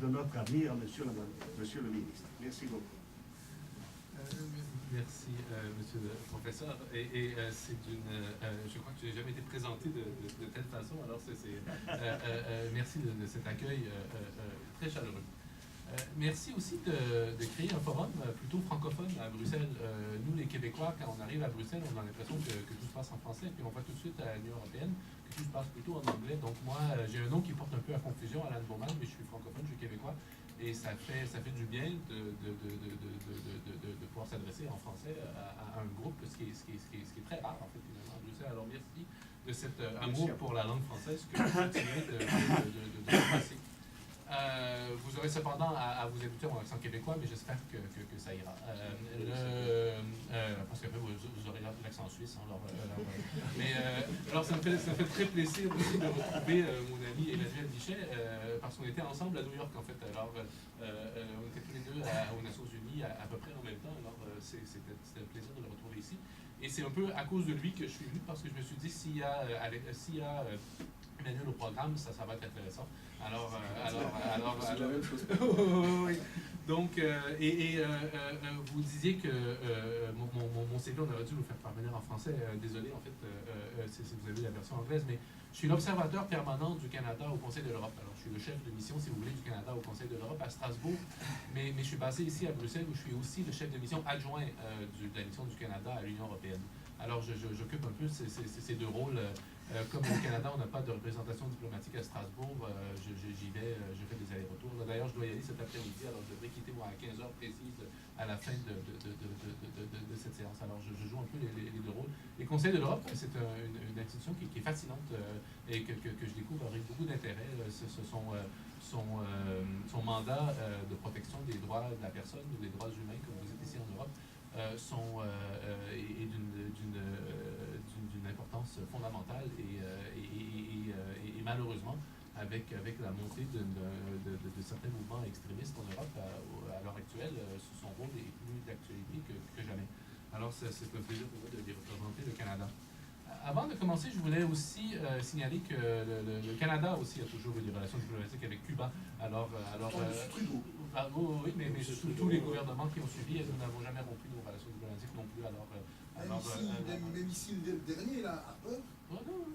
de notre avenir, monsieur le ministre. Merci beaucoup. Merci, monsieur le professeur. Je crois que je n'ai jamais été présenté de telle façon, alors merci de cet accueil très chaleureux. Merci aussi de créer un forum plutôt francophone à Bruxelles. Nous, les Québécois, quand on arrive à Bruxelles, on a l'impression que tout se passe en français, puis on va tout de suite à l'Union européenne, que tout se passe plutôt en anglais. Donc moi, j'ai un nom qui porte un peu à confusion, Alan Bowman, mais je suis francophone, je suis québécois, et ça fait du bien de pouvoir s'adresser en français à un groupe, ce qui est très rare, en fait, finalement, à Bruxelles. Alors merci de cet amour pour la langue française que vous continuez de passer. Vous aurez cependant à vous habituer à mon accent québécois, mais j'espère que ça ira. Parce qu'après, vous aurez l'accent suisse. Alors, ça me fait très plaisir aussi de retrouver mon ami Emmanuel Bichet, parce qu'on était ensemble à New York, en fait. Alors, on était tous les deux aux Nations Unies à peu près en même temps. Alors, c'était un plaisir de le retrouver ici. Et c'est un peu à cause de lui que je suis venu, parce que je me suis dit, s'il y a Emmanuel au programme, ça va être intéressant. C'est la même chose. Oui. Donc, vous disiez que mon CV, on aurait dû vous faire parvenir en français. Désolé, en fait, si vous avez la version anglaise, mais je suis l'observateur permanent du Canada au Conseil de l'Europe. Alors, je suis le chef de mission, si vous voulez, du Canada au Conseil de l'Europe à Strasbourg, mais je suis basé ici à Bruxelles, où je suis aussi le chef de mission adjoint de la mission du Canada à l'Union européenne. Alors, j'occupe un peu ces deux rôles. Comme au Canada, on n'a pas de représentation diplomatique à Strasbourg, j'y vais, je fais des allers-retours. D'ailleurs, je dois y aller cet après-midi, alors je devrais quitter moi à 15h précises à la fin de cette séance. Alors, je joue un peu les deux rôles. Les Conseils de l'Europe, c'est une institution qui est fascinante et que je découvre avec beaucoup d'intérêt. Son mandat de protection des droits de la personne ou des droits humains, comme vous êtes ici en Europe, est d'une importance fondamentale et malheureusement, avec la montée de certains mouvements extrémistes en Europe à l'heure actuelle, son rôle est plus d'actualité que jamais. Alors, c'est un plaisir pour moi de les représenter le Canada. Avant de commencer, je voulais aussi signaler que le Canada aussi a toujours eu des relations diplomatiques avec Cuba. Oui, mais tous les gouvernements qui ont suivi, nous n'avons jamais rompu nos relations diplomatiques non plus. Même ici, le dernier, là, à Peur.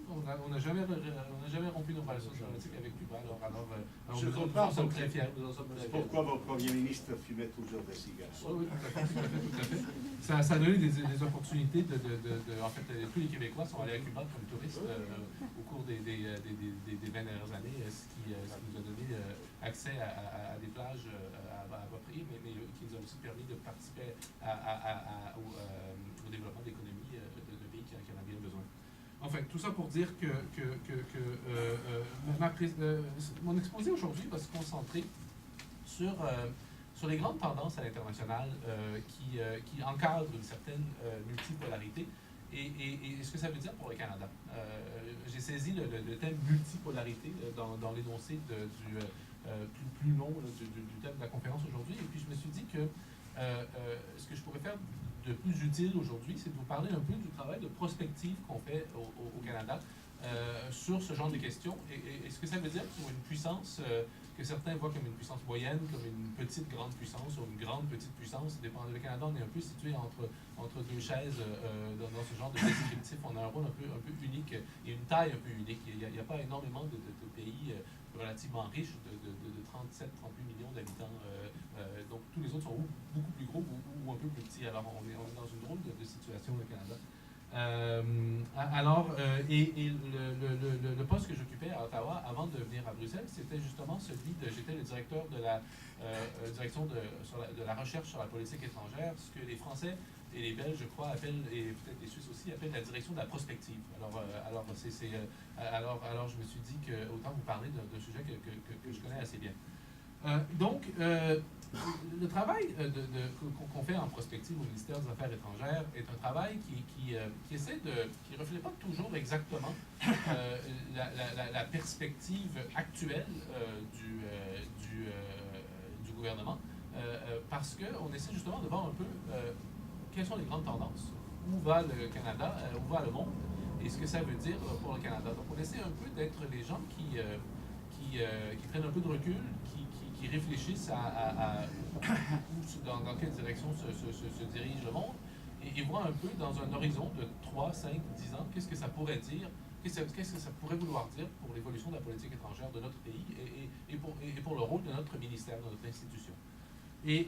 On n'a jamais rompu nos relations diplomatiques avec Cuba. Nous sommes très fiers. C'est pourquoi votre Premier ministre fumait toujours des cigares. Oui, tout à fait. Ça a donné des opportunités en fait, tous les Québécois sont allés à Cuba comme touristes au cours des 20 dernières années, ce qui nous a donné accès à des plages à bas prix, mais qui nous a aussi permis de participer au développement d'économies de pays qui en a bien besoin. Enfin, tout ça pour dire que mon exposé aujourd'hui va se concentrer sur les grandes tendances à l'international qui encadrent une certaine multipolarité et ce que ça veut dire pour le Canada. J'ai saisi le thème multipolarité dans l'énoncé plus long du thème de la conférence aujourd'hui, et puis je me suis dit que ce que je pourrais faire de plus utile aujourd'hui, c'est de vous parler un peu du travail de prospective qu'on fait au Canada sur ce genre de questions et ce que ça veut dire pour une puissance que certains voient comme une puissance moyenne, comme une petite grande puissance ou une grande petite puissance. Dépendant du Canada, on est un peu situé entre deux chaises dans ce genre de descriptif. On a un rôle un peu unique et une taille un peu unique. Il n'y a pas énormément de pays relativement riches de 37-38 millions d'habitants. Donc tous les autres sont beaucoup plus gros ou un peu plus petits. Alors on est dans une drôle de situation au Canada. Le poste que j'occupais à Ottawa avant de venir à Bruxelles, c'était justement j'étais le directeur de la direction de la recherche sur la politique étrangère, ce que les Français et les Belges, je crois, appellent, et peut-être les Suisses aussi, appellent la direction de la prospective. Alors je me suis dit que autant vous parler d'un sujet que je connais assez bien. Le travail qu'on fait en prospective au ministère des Affaires étrangères est un travail qui reflète pas toujours exactement la perspective actuelle du gouvernement, parce qu'on essaie justement de voir un peu quelles sont les grandes tendances, où va le Canada, où va le monde, et ce que ça veut dire pour le Canada. Donc on essaie un peu d'être les gens qui prennent un peu de recul, qui qui réfléchissent dans quelle direction se dirige le monde et voient un peu dans un horizon de 3, 5, 10 ans, qu'est-ce que ça pourrait dire, qu'est-ce que ça pourrait vouloir dire pour l'évolution de la politique étrangère de notre pays et pour le rôle de notre ministère, de notre institution. Et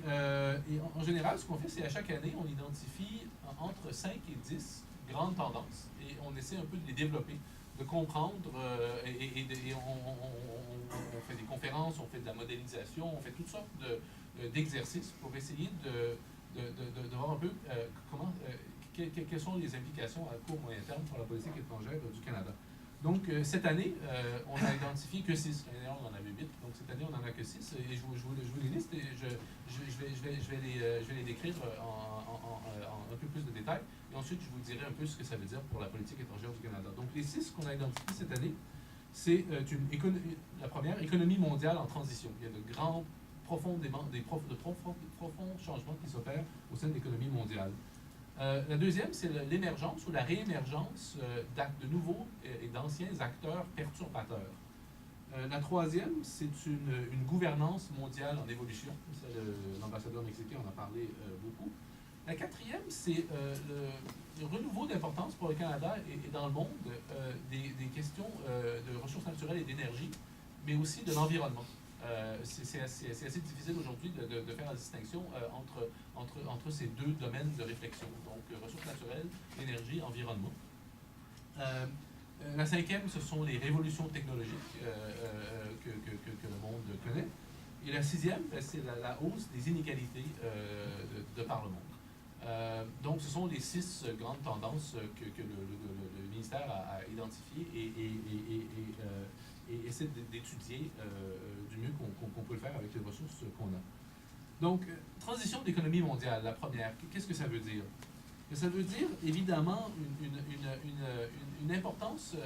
en général, ce qu'on fait, c'est à chaque année, on identifie entre 5 et 10 grandes tendances et on essaie un peu de les développer, de comprendre on fait des conférences, on fait de la modélisation, on fait toutes sortes d'exercices pour essayer de voir un peu quelles sont les implications à court moyen terme pour la politique étrangère du Canada. Donc, cette année, on a identifié que 6. L'année dernière, on en avait 8. Donc, cette année, on n'en a que 6. Et je vous les liste et je vais les décrire en un peu plus de détails. Et ensuite, je vous dirai un peu ce que ça veut dire pour la politique étrangère du Canada. Donc, les 6 qu'on a identifiés cette année, c'est la première, économie mondiale en transition. Il y a de profonds changements qui s'opèrent au sein de l'économie mondiale. La deuxième, c'est l'émergence ou la réémergence de nouveaux et d'anciens acteurs perturbateurs. La troisième, c'est une gouvernance mondiale en évolution. L'ambassadeur mexicain en a parlé beaucoup. La quatrième, c'est le renouveau d'importance pour le Canada et dans le monde des questions de ressources naturelles et d'énergie, mais aussi de l'environnement. C'est assez difficile aujourd'hui de faire la distinction entre ces deux domaines de réflexion, donc ressources naturelles, énergie, environnement. La cinquième, ce sont les révolutions technologiques que le monde connaît. Et la sixième, c'est la hausse des inégalités de par le monde. Donc, ce sont les 6 grandes tendances que le ministère a identifiées et essaie d'étudier du mieux qu'on peut le faire avec les ressources qu'on a. Donc, transition de l'économie mondiale, la première, qu'est-ce que ça veut dire? Ça veut dire, évidemment, une importance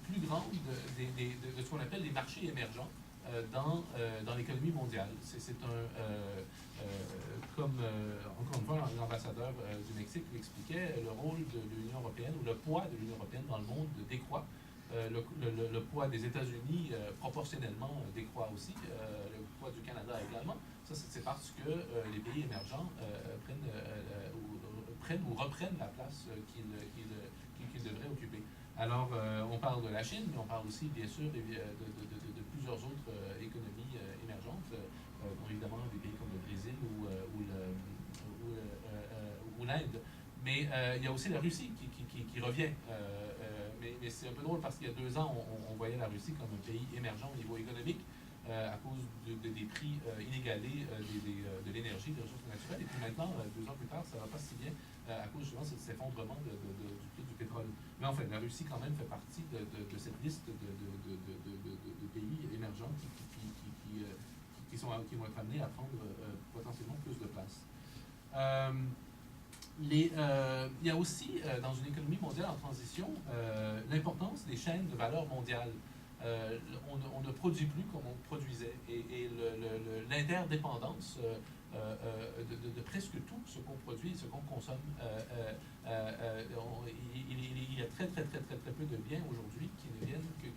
plus grande de ce qu'on appelle les marchés émergents dans l'économie mondiale. Comme, encore une fois, l'ambassadeur du Mexique l'expliquait, le rôle de l'Union européenne, ou le poids de l'Union européenne dans le monde décroît. Le poids des États-Unis proportionnellement décroît aussi, le poids du Canada également. Ça, c'est parce que les pays émergents prennent ou reprennent la place qu'ils devraient occuper. Alors, on parle de la Chine, mais on parle aussi, bien sûr, de plusieurs autres économies émergentes, évidemment des pays comme le Brésil ou l'Inde. Mais il y a aussi la Russie qui revient. Mais c'est un peu drôle parce qu'il y a 2 ans, on voyait la Russie comme un pays émergent au niveau économique à cause des prix inégalés de l'énergie, des ressources naturelles. Et puis maintenant, 2 ans plus tard, ça ne va pas si bien à cause justement de cet effondrement du prix du pétrole. Mais enfin, la Russie quand même fait partie de cette liste de pays émergents qui vont être amenés à prendre potentiellement plus de place. Il y a aussi, dans une économie mondiale en transition, l'importance des chaînes de valeur mondiale. On ne produit plus comme on produisait et l'interdépendance de presque tout ce qu'on produit et ce qu'on consomme. Il y a très peu de biens aujourd'hui qui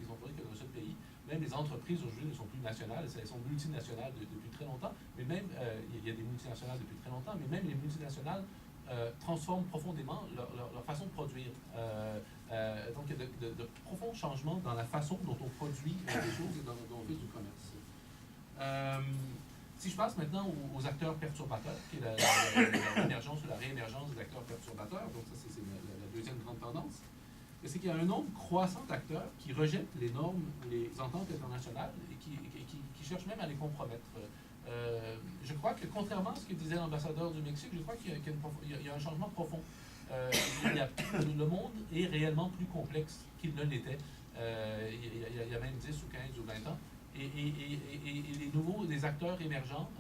sont produits que dans ce pays. Même les entreprises aujourd'hui ne sont plus nationales, elles sont multinationales depuis très longtemps, mais même, il y a des multinationales depuis très longtemps, mais même les multinationales transforment profondément leur façon de produire. Donc, il y a de profonds changements dans la façon dont on produit des choses et dont on fait du commerce. Si je passe maintenant aux acteurs perturbateurs, qui est l'émergence ou la réémergence des acteurs perturbateurs, donc ça c'est la deuxième grande tendance, c'est qu'il y a un nombre croissant d'acteurs qui rejettent les normes ou les ententes internationales et qui cherchent même à les compromettre. Je crois que, contrairement à ce que disait l'ambassadeur du Mexique, je crois qu'il y a un changement profond. Le monde est réellement plus complexe qu'il ne l'était il y a même 10 ou 15 ou 20 ans. Et les acteurs émergents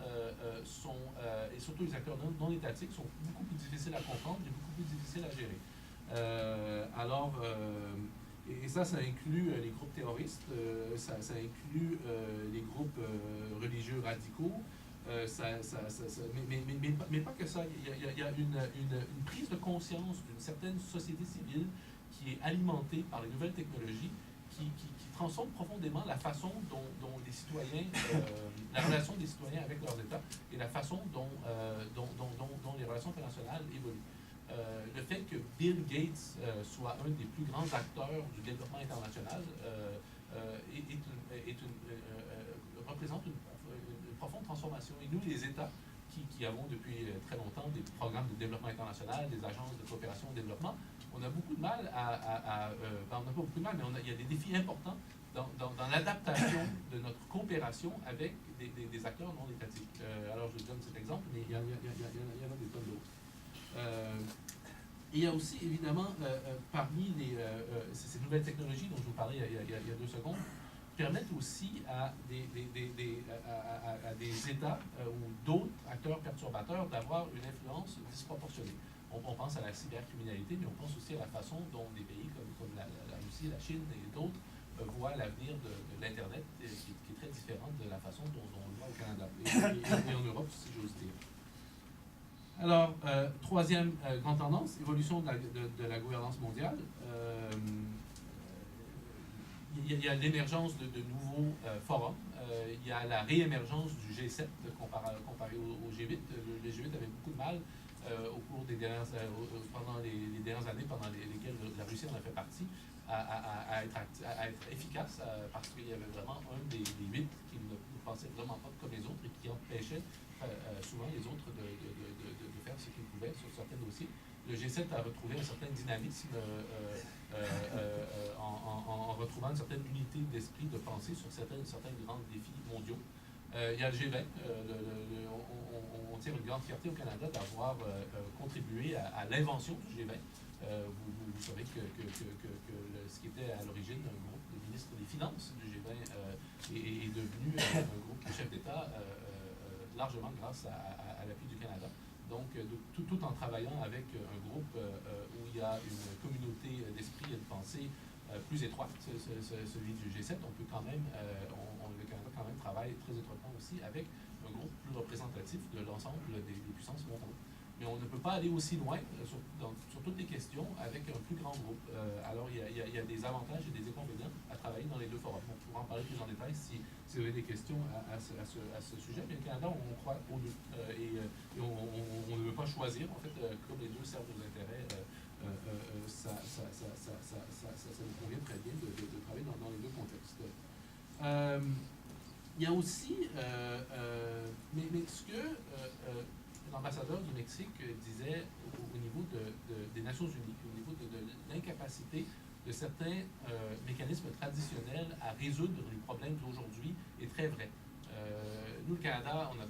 et surtout les acteurs non étatiques sont beaucoup plus difficiles à comprendre et beaucoup plus difficiles à gérer. Et ça inclut les groupes terroristes, ça inclut les groupes religieux radicaux, mais pas que ça. Il y a une prise de conscience d'une certaine société civile qui est alimentée par les nouvelles technologies, qui transforme profondément la façon dont les citoyens, la relation des citoyens avec leurs États et la façon dont les relations internationales évoluent. Le fait que Bill Gates soit un des plus grands acteurs du développement international représente une profonde transformation. Et nous, les États, qui avons depuis très longtemps des programmes de développement international, des agences de coopération au développement, on a beaucoup de mal on n'a pas beaucoup de mal, mais il y a des défis importants dans l'adaptation de notre coopération avec des acteurs non étatiques. Alors, je donne cet exemple, mais il y en a des tonnes d'autres. Il y a aussi, évidemment, parmi ces nouvelles technologies dont je vous parlais il y a 2 secondes, permettent aussi à des États ou d'autres acteurs perturbateurs d'avoir une influence disproportionnée. On pense à la cybercriminalité, mais on pense aussi à la façon dont des pays comme la Russie, la Chine et d'autres voient l'avenir de l'Internet, qui est très différente de la façon dont on le voit au Canada et en Europe, si j'ose dire. Alors, troisième grande tendance, évolution de la gouvernance mondiale. Il y a l'émergence de nouveaux forums. Il y a la réémergence du G7 comparé au G8. Le G8 avait beaucoup de mal au cours pendant les dernières années, pendant lesquelles la Russie en a fait partie, à être efficace, parce qu'il y avait vraiment un des 8 qui ne pensait vraiment pas comme les autres et qui empêchait souvent les autres de faire ce qu'ils pouvaient sur certains dossiers. Le G7 a retrouvé un certain dynamisme en retrouvant une certaine unité d'esprit, de pensée sur certains grands défis mondiaux. Il y a le G20. On tire une grande fierté au Canada d'avoir contribué à l'invention du G20. Vous savez que ce qui était à l'origine un groupe de ministres des Finances du G20 est devenu un groupe de chefs d'État largement grâce à l'appui du Canada. Donc, tout en travaillant avec un groupe où il y a une communauté d'esprit et de pensée plus étroite, celui du G7, on peut quand même, le Canada quand même travaille très étroitement aussi avec un groupe plus représentatif de l'ensemble des puissances mondiales. Mais on ne peut pas aller aussi loin sur toutes les questions avec un plus grand groupe. Alors, il y a des avantages et des inconvénients à travailler dans les 2 forums. On pourra en parler plus en détail si vous avez des questions à ce sujet. Mais le Canada, on croit aux 2. Et on ne veut pas choisir. En fait, comme les 2 servent nos intérêts, ça nous convient très bien de travailler dans les 2 contextes. Il y a aussi, mais ce que l'ambassadeur du Mexique disait au niveau des Nations Unies, au niveau de l'incapacité de certains mécanismes traditionnels à résoudre les problèmes d'aujourd'hui est très vrai. Nous, le Canada, on a